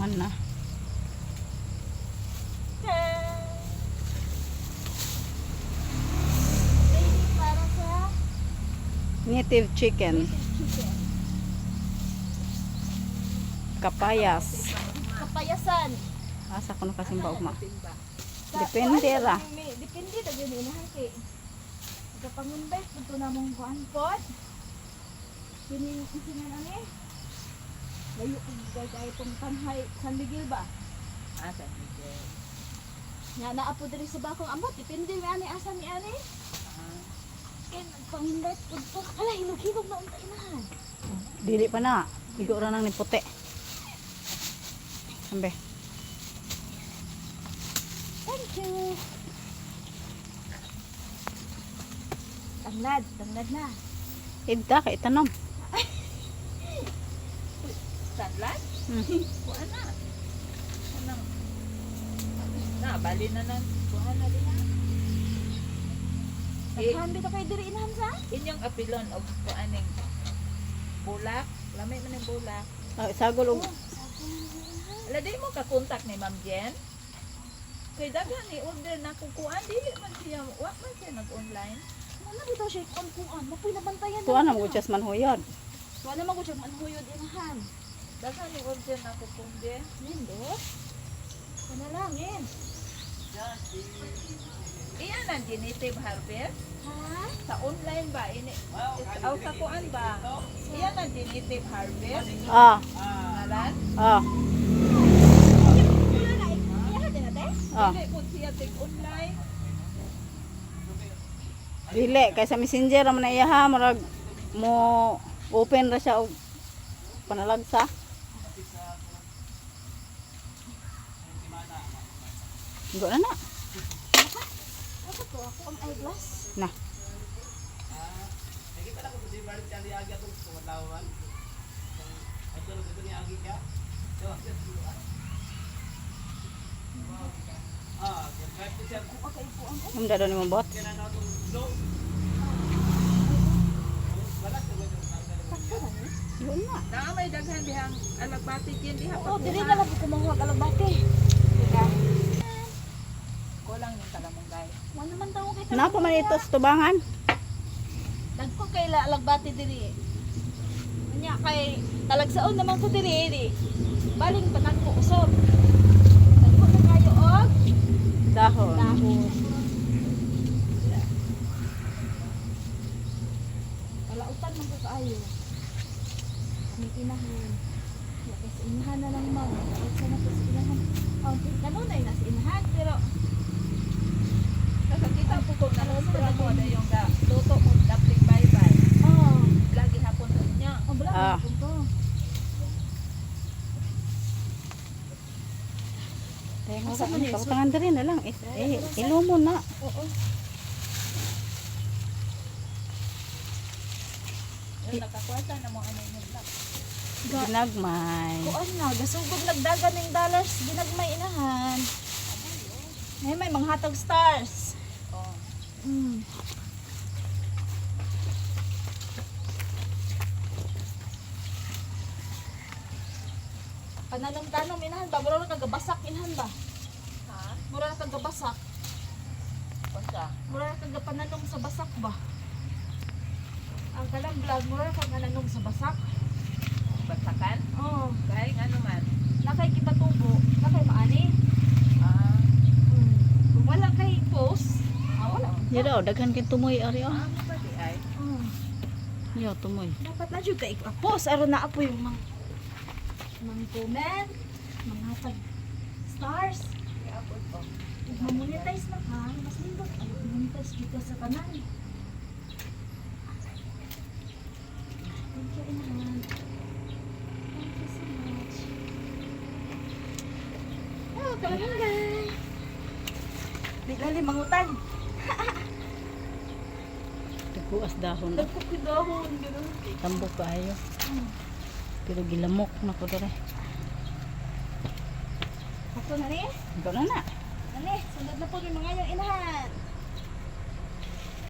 Laman na. Baby para sa Native chicken. chicken. Kapayas. Kapayasan. Asa ko na kasimba ugma. Sa- Depende kuan, ra. Depende na gani inahan kay. Kapangunbay punto na mong kuan pod. Kini isinan ani. Layo kung gay tong Tanhay San Miguel ba? San Miguel. Nga naapo diri sa bakong amot, depende mi ani asa ni ani. Ken pangunbay punto. Ala hinug-hinug na unta inahan. Dili pa na. Igo ra nang ni puti. Ambe. Thank you. Tanglad na. Idda kay tanom. Sanlan? Hmm. Kuha na. Anong? Bali na lang. Kuha na din na. Naghambi ta kay diri inahan sa? Inyong apilon o kuaning bulak. Lamay man yung bulak. Sagol og Ala, di mo ka-contact ni Ma'am Jen? Kay daghan ni order na kukuan. Dili man siya. Wak man siya nag-online. Ano bitaw siya kuan? Mapoy nabantayan. tuwa na mo just man huyod. Tuwa na magud siya manhuyod inahan. Daghan ni order na kukundi. Nindot. Panalangin. Iyan ang genitive harvest. Ha? Sa online ba? Aw sa kuan ba? Iyan ang genitive harvest. Ah, Ngalan? ah, Wala na iya din ate. ah. Dili po siya take online. Dili kay sa messenger man na iya ha, murag mo open ra siya og panalagsa. Igo na na. Ako to ako ang eyeglass. Na. Okay po ang Yung dado ni mo bot. Igo na. Naa may daghan dihang alagbati diyan diha Oo, dili na lang ko mahuwag alagbati. Diba? Kulang yung talamungay. Wala naman daw kay Napa man ito sa tubangan? Dagko kay alagbati diri. Nya kay talagsaon naman ko diri. Baling panag ko usog. Dagko na kayo og Dahon. dahon. Palautan man ko kaayo. May inahan. Ya kasi inahan na lang mag. Sa na sa inahan. Oh, kanunay na sa inahan pero Nakakita po ko na mo na yung luto mo dapling bye-bye. oh, Lagi hapon niya. ang bala Ah. ko. Asa man ito? Tangan diri na lang. Ilo mo na. Oo. Yung nakakwarta na mo ano yung black. Ginagmay. Kuan na, gasugod nagdagan ng dollars, ginagmay inahan. May mga hatag stars. Oh. Mm. Pananong-tanong inahan ba? Mura na kagabasak inahan ba? Ha? Mura na kagabasak. Basta. Mura na kagapananong sa basak ba? Ang kalang vlog, mura na kagananong sa basak. Basakan? Oo. Kahit ano man. Nakay kita tubo, nakay maani. Ah. Kung wala kay post, wala. Yo daw daghan kay tumoy ari oh. Ano ba di ay? Yo tumoy. Dapat na jud kay post aron na apo yung mga comment, mga tag stars. Iapon ko. Ug ma-monetize na ka, mas nindot ay monetize jud ka sa tanan. Thank you inahan. Thank you so much. Oh, kalangay. Di gali mangutan. Tagbuas dahon. Nagkukidahon gano'n. Tambok kaayo. Pero gilamok na ko dere. Ako na ni. Igo na na. Nani, sundot na po yung mga yung inahan.